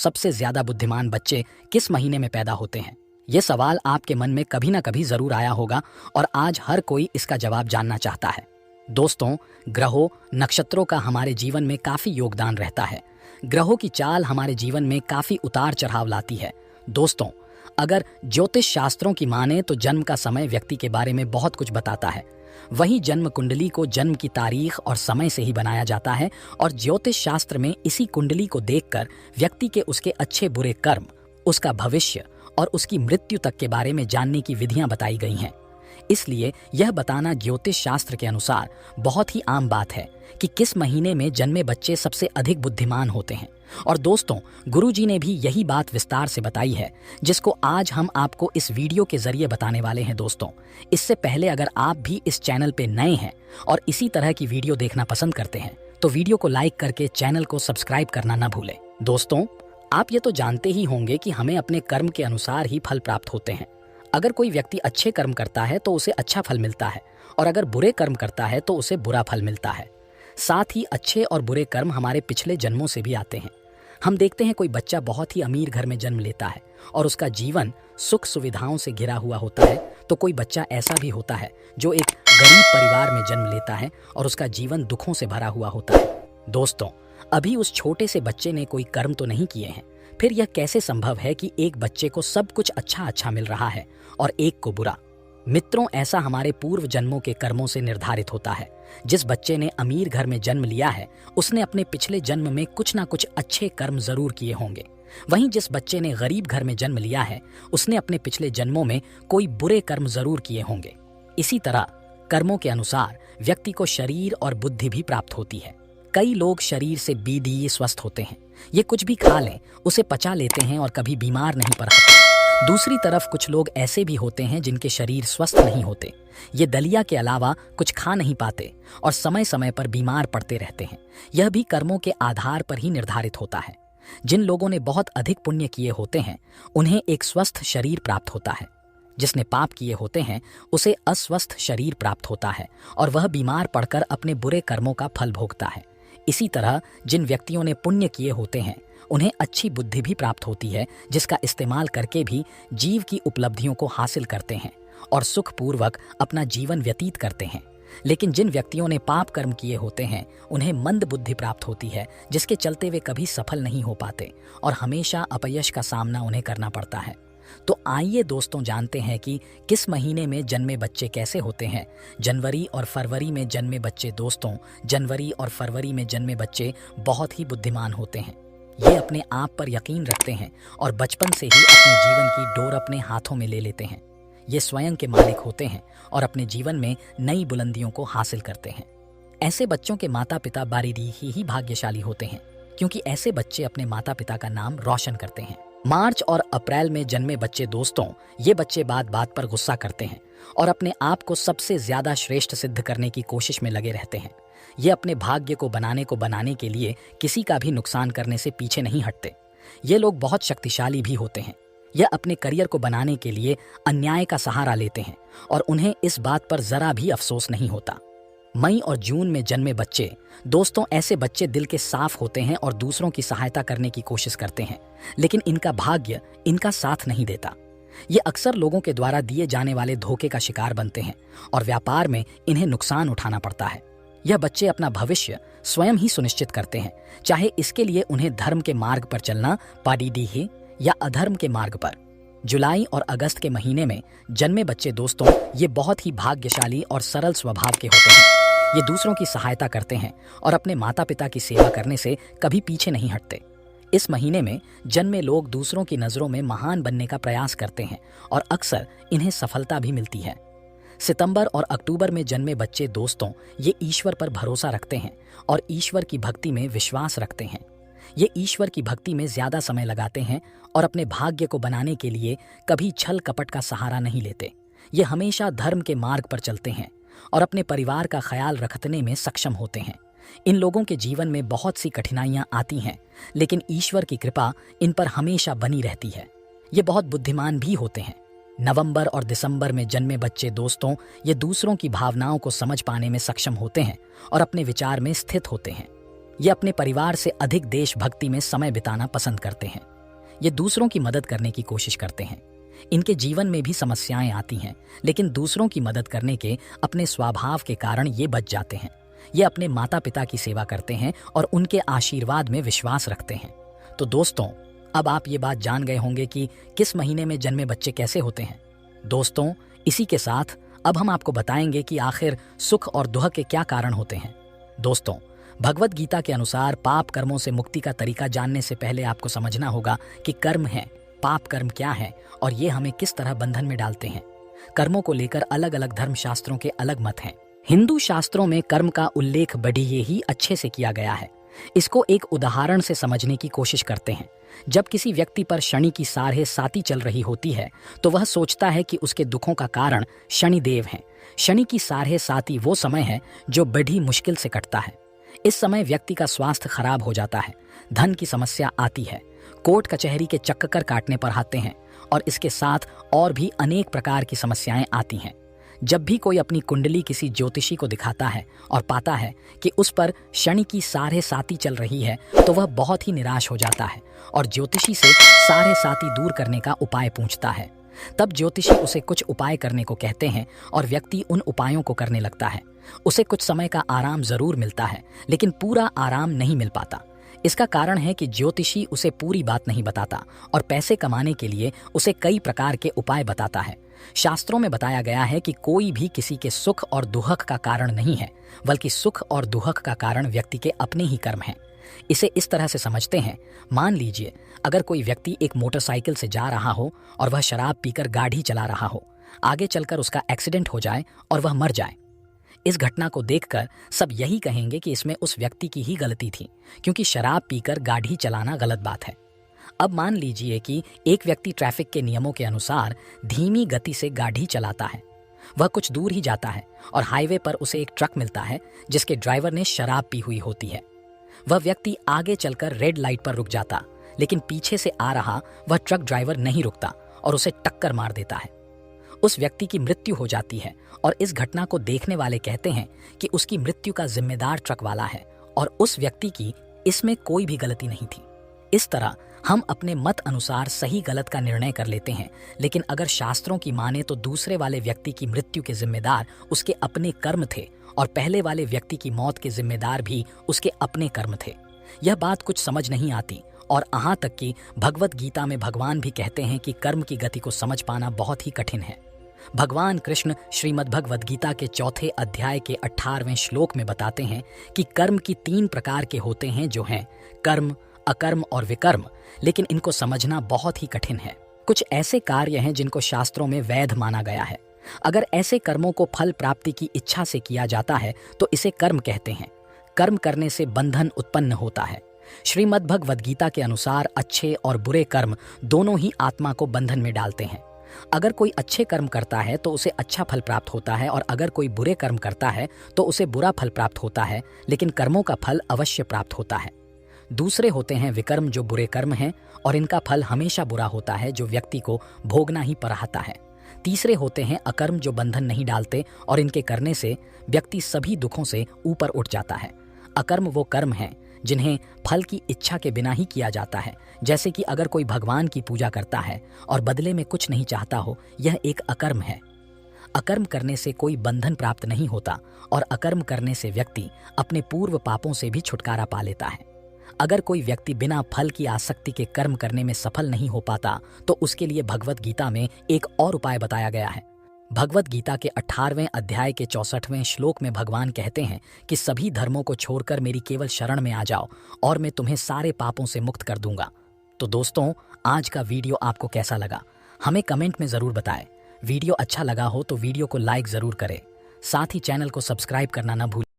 सबसे ज्यादा बुद्धिमान बच्चे किस महीने में पैदा होते हैं? ये सवाल आपके मन में कभी ना कभी जरूर आया होगा और आज हर कोई इसका जवाब जानना चाहता है। दोस्तों, ग्रहों, नक्षत्रों का हमारे जीवन में काफी योगदान रहता है। ग्रहों की चाल हमारे जीवन में काफी उतार चढ़ाव लाती है। दोस्तों, अगर ज्योतिष शास्त्रों की माने तो जन्म का समय व्यक्ति के बारे में बहुत कुछ बताता है। वहीं जन्म कुंडली को जन्म की तारीख और समय से ही बनाया जाता है और ज्योतिष शास्त्र में इसी कुंडली को देखकर व्यक्ति के उसके अच्छे बुरे कर्म, उसका भविष्य और उसकी मृत्यु तक के बारे में जानने की विधियां बताई गई हैं। इसलिए यह बताना ज्योतिष शास्त्र के अनुसार बहुत ही आम बात है कि किस महीने में जन्मे बच्चे सबसे अधिक बुद्धिमान होते हैं। और दोस्तों, गुरुजी ने भी यही बात विस्तार से बताई है, जिसको आज हम आपको इस वीडियो के जरिए बताने वाले हैं। दोस्तों, इससे पहले अगर आप भी इस चैनल पे नए हैं और इसी तरह की वीडियो देखना पसंद करते हैं तो वीडियो को लाइक करके चैनल को सब्सक्राइब करना न भूलें। दोस्तों, आप ये तो जानते ही होंगे कि हमें अपने कर्म के अनुसार ही फल प्राप्त होते हैं। अगर कोई व्यक्ति अच्छे कर्म करता है तो उसे अच्छा फल मिलता है और अगर बुरे कर्म करता है तो उसे बुरा फल मिलता है। साथ ही अच्छे और बुरे कर्म हमारे पिछले जन्मों से भी आते हैं। हम देखते हैं कोई बच्चा बहुत ही अमीर घर में जन्म लेता है और उसका जीवन सुख सुविधाओं से घिरा हुआ होता है, तो कोई बच्चा ऐसा भी होता है जो एक गरीब परिवार में जन्म लेता है और उसका जीवन दुखों से भरा हुआ होता है। दोस्तों, अभी उस छोटे से बच्चे ने कोई कर्म तो नहीं किए हैं, फिर यह कैसे संभव है कि एक बच्चे को सब कुछ अच्छा मिल रहा है और एक को बुरा? मित्रों, ऐसा हमारे पूर्व जन्मों के कर्मों से निर्धारित होता है। जिस बच्चे ने अमीर घर में जन्म लिया है उसने अपने पिछले जन्म में कुछ ना कुछ अच्छे कर्म जरूर किए होंगे। वहीं जिस बच्चे ने गरीब घर में जन्म लिया है उसने अपने पिछले जन्मों में कोई बुरे कर्म जरूर किए होंगे। इसी तरह कर्मों के अनुसार व्यक्ति को शरीर और बुद्धि भी प्राप्त होती है। कई लोग शरीर से बीदी स्वस्थ होते हैं, ये कुछ भी खा लें उसे पचा लेते हैं और कभी बीमार नहीं पड़ते। दूसरी तरफ कुछ लोग ऐसे भी होते हैं जिनके शरीर स्वस्थ नहीं होते, ये दलिया के अलावा कुछ खा नहीं पाते और समय समय पर बीमार पड़ते रहते हैं। यह भी कर्मों के आधार पर ही निर्धारित होता है। जिन लोगों ने बहुत अधिक पुण्य किए होते हैं उन्हें एक स्वस्थ शरीर प्राप्त होता है। जिसने पाप किए होते हैं उसे अस्वस्थ शरीर प्राप्त होता है और वह बीमार पड़कर अपने बुरे कर्मों का फल भोगता है। इसी तरह जिन व्यक्तियों ने पुण्य किए होते हैं उन्हें अच्छी बुद्धि भी प्राप्त होती है, जिसका इस्तेमाल करके भी जीव की उपलब्धियों को हासिल करते हैं और सुखपूर्वक अपना जीवन व्यतीत करते हैं। लेकिन जिन व्यक्तियों ने पाप कर्म किए होते हैं उन्हें मंद बुद्धि प्राप्त होती है, जिसके चलते वे कभी सफल नहीं हो पाते और हमेशा अपयश का सामना उन्हें करना पड़ता है। तो आइए दोस्तों, जानते हैं कि किस महीने में जन्मे बच्चे कैसे होते हैं। जनवरी और फरवरी में जन्मे बच्चे दोस्तों, जनवरी और फरवरी में जन्मे बच्चे बहुत ही बुद्धिमान होते हैं। ये अपने आप पर यकीन रखते हैं और बचपन से ही अपने जीवन की डोर अपने हाथों में ले लेते हैं। ये स्वयं के मालिक होते हैं और अपने जीवन में नई बुलंदियों को हासिल करते हैं। ऐसे बच्चों के माता पिता बारिदीही ही भाग्यशाली होते हैं, क्योंकि ऐसे बच्चे अपने माता पिता का नाम रोशन करते हैं। मार्च और अप्रैल में जन्मे बच्चे दोस्तों, ये बच्चे बात बात पर गुस्सा करते हैं और अपने आप को सबसे ज्यादा श्रेष्ठ सिद्ध करने की कोशिश में लगे रहते हैं। ये अपने भाग्य को बनाने के लिए किसी का भी नुकसान करने से पीछे नहीं हटते। ये लोग बहुत शक्तिशाली भी होते हैं। यह अपने करियर को बनाने के लिए अन्याय का सहारा लेते हैं और उन्हें इस बात पर जरा भी अफसोस नहीं होता। मई और जून में जन्मे बच्चे दोस्तों, ऐसे बच्चे दिल के साफ होते हैं और दूसरों की सहायता करने की कोशिश करते हैं, लेकिन इनका भाग्य इनका साथ नहीं देता। ये अक्सर लोगों के द्वारा दिए जाने वाले धोखे का शिकार बनते हैं और व्यापार में इन्हें नुकसान उठाना पड़ता है। यह बच्चे अपना भविष्य स्वयं ही सुनिश्चित करते हैं, चाहे इसके लिए उन्हें धर्म के मार्ग पर चलना पाडीडीही या अधर्म के मार्ग पर। जुलाई और अगस्त के महीने में जन्मे बच्चे दोस्तों, ये बहुत ही भाग्यशाली और सरल स्वभाव के होते हैं। ये दूसरों की सहायता करते हैं और अपने माता पिता की सेवा करने से कभी पीछे नहीं हटते। इस महीने में जन्मे लोग दूसरों की नज़रों में महान बनने का प्रयास करते हैं और अक्सर इन्हें सफलता भी मिलती है। सितंबर और अक्टूबर में जन्मे बच्चे दोस्तों, ये ईश्वर पर भरोसा रखते हैं और ईश्वर की भक्ति में विश्वास रखते हैं। ये ईश्वर की भक्ति में ज्यादा समय लगाते हैं और अपने भाग्य को बनाने के लिए कभी छल कपट का सहारा नहीं लेते। ये हमेशा धर्म के मार्ग पर चलते हैं और अपने परिवार का ख्याल रखने में सक्षम होते हैं। इन लोगों के जीवन में बहुत सी कठिनाइयां आती हैं, लेकिन ईश्वर की कृपा इन पर हमेशा बनी रहती है। ये बहुत बुद्धिमान भी होते हैं। नवंबर और दिसंबर में जन्मे बच्चे दोस्तों, ये दूसरों की भावनाओं को समझ पाने में सक्षम होते हैं और अपने विचार में स्थित होते हैं। ये अपने परिवार से अधिक देशभक्ति में समय बिताना पसंद करते हैं। ये दूसरों की मदद करने की कोशिश करते हैं। इनके जीवन में भी समस्याएं आती हैं, लेकिन दूसरों की मदद करने के अपने स्वभाव के कारण ये बच जाते हैं। ये अपने माता पिता की सेवा करते हैं और उनके आशीर्वाद में विश्वास रखते हैं। तो दोस्तों, अब आप ये बात जान गए होंगे कि किस महीने में जन्मे बच्चे कैसे होते हैं। दोस्तों, इसी के साथ अब हम आपको बताएंगे कि आखिर सुख और दुख के क्या कारण होते हैं। दोस्तों, भगवत गीता के अनुसार पाप कर्मों से मुक्ति का तरीका जानने से पहले आपको समझना होगा कि कर्म है, पाप कर्म क्या है और ये हमें किस तरह बंधन में डालते हैं। कर्मों को लेकर अलग अलग धर्म शास्त्रों के अलग मत हैं। हिंदू शास्त्रों में कर्म का उल्लेख बड़ी ही अच्छे से किया गया है। इसको एक उदाहरण से समझने की कोशिश करते हैं। जब किसी व्यक्ति पर शनि की साढ़े साती चल रही होती है तो वह सोचता है कि उसके दुखों का कारण शनिदेव हैं। शनि की साढ़े साती वो समय है जो बड़ी मुश्किल से कटता है। इस समय व्यक्ति का स्वास्थ्य खराब हो जाता है, धन की समस्या आती है, कोर्ट कचहरी के चक्कर काटने पर आते हैं और इसके साथ और भी अनेक प्रकार की समस्याएं आती हैं। जब भी कोई अपनी कुंडली किसी ज्योतिषी को दिखाता है और पाता है कि उस पर शनि की साढ़े साती चल रही है तो वह बहुत ही निराश हो जाता है और ज्योतिषी से साढ़े साती दूर करने का उपाय पूछता है। तब ज्योतिषी उसे कुछ उपाय करने को कहते हैं और व्यक्ति उन उपायों को करने लगता है। उसे कुछ समय का आराम जरूर मिलता है, लेकिन पूरा आराम नहीं मिल पाता। इसका कारण है कि ज्योतिषी उसे पूरी बात नहीं बताता और पैसे कमाने के लिए उसे कई प्रकार के उपाय बताता है। शास्त्रों में बताया गया है कि कोई भी किसी के सुख और दुख का कारण नहीं है, बल्कि सुख और दुख का कारण व्यक्ति के अपने ही कर्म हैं। इसे इस तरह से समझते हैं, मान लीजिए अगर कोई व्यक्ति एक मोटरसाइकिल से जा रहा हो और वह शराब पीकर गाड़ी चला रहा हो, आगे चलकर उसका एक्सीडेंट हो जाए और वह मर जाए। इस घटना को देखकर सब यही कहेंगे कि इसमें उस व्यक्ति की ही गलती थी, क्योंकि शराब पीकर गाड़ी चलाना गलत बात है। अब मान लीजिए कि एक व्यक्ति ट्रैफिक के नियमों के अनुसार धीमी गति से गाड़ी चलाता है। वह कुछ दूर ही जाता है और हाईवे पर उसे एक ट्रक मिलता है जिसके ड्राइवर ने शराब पी हुई होती है। वह व्यक्ति आगे चलकर रेड लाइट पर रुक जाता, लेकिन पीछे से आ रहा वह ट्रक ड्राइवर नहीं रुकता और उसे टक्कर मार देता है। उस व्यक्ति की मृत्यु हो जाती है और इस घटना को देखने वाले कहते हैं कि उसकी मृत्यु का जिम्मेदार ट्रक वाला है और उस व्यक्ति की इसमें कोई भी गलती नहीं थी। इस तरह हम अपने मत अनुसार सही गलत का निर्णय कर लेते हैं, लेकिन अगर शास्त्रों की माने तो दूसरे वाले व्यक्ति की मृत्यु के जिम्मेदार उसके अपने कर्म थे और पहले वाले व्यक्ति की मौत के जिम्मेदार भी उसके अपने कर्म थे। यह बात कुछ समझ नहीं आती और यहाँ तक कि भगवत गीता में भगवान भी कहते हैं कि कर्म की गति को समझ पाना बहुत ही कठिन है। भगवान कृष्ण श्रीमद् भगवद गीता के 4 अध्याय के 18वें श्लोक में बताते हैं कि कर्म की 3 प्रकार के होते हैं, जो हैं कर्म, अकर्म और विकर्म, लेकिन इनको समझना बहुत ही कठिन है। कुछ ऐसे कार्य हैं जिनको शास्त्रों में वैध माना गया है। अगर ऐसे कर्मों को फल प्राप्ति की इच्छा से किया जाता है तो इसे कर्म कहते हैं। कर्म करने से बंधन उत्पन्न होता है। श्रीमद् भगवद गीता के अनुसार अच्छे और बुरे कर्म दोनों ही आत्मा को बंधन में डालते हैं। अगर कोई अच्छे कर्म करता है तो उसे अच्छा फल प्राप्त होता है और अगर कोई बुरे कर्म करता है तो उसे बुरा फल प्राप्त होता है, लेकिन कर्मों का फल अवश्य प्राप्त होता है। दूसरे होते हैं विकर्म, जो बुरे कर्म हैं और इनका फल हमेशा बुरा होता है, जो व्यक्ति को भोगना ही पड़ता है। तीसरे होते हैं अकर्म, जो बंधन नहीं डालते और इनके करने से व्यक्ति सभी दुखों से ऊपर उठ जाता है। अकर्म वो कर्म हैं जिन्हें फल की इच्छा के बिना ही किया जाता है, जैसे कि अगर कोई भगवान की पूजा करता है और बदले में कुछ नहीं चाहता हो, यह एक अकर्म है। अकर्म करने से कोई बंधन प्राप्त नहीं होता और अकर्म करने से व्यक्ति अपने पूर्व पापों से भी छुटकारा पा लेता है। अगर कोई व्यक्ति बिना फल की आसक्ति के कर्म करने में सफल नहीं हो पाता तो उसके लिए भगवत गीता में एक और उपाय बताया गया है। भगवत गीता के 18वें अध्याय के 64वें श्लोक में भगवान कहते हैं कि सभी धर्मों को छोड़कर मेरी केवल शरण में आ जाओ और मैं तुम्हें सारे पापों से मुक्त कर दूंगा। तो दोस्तों, आज का वीडियो आपको कैसा लगा हमें कमेंट में ज़रूर बताएं। वीडियो अच्छा लगा हो तो वीडियो को लाइक ज़रूर करें, साथ ही चैनल को सब्सक्राइब करना ना भूलें।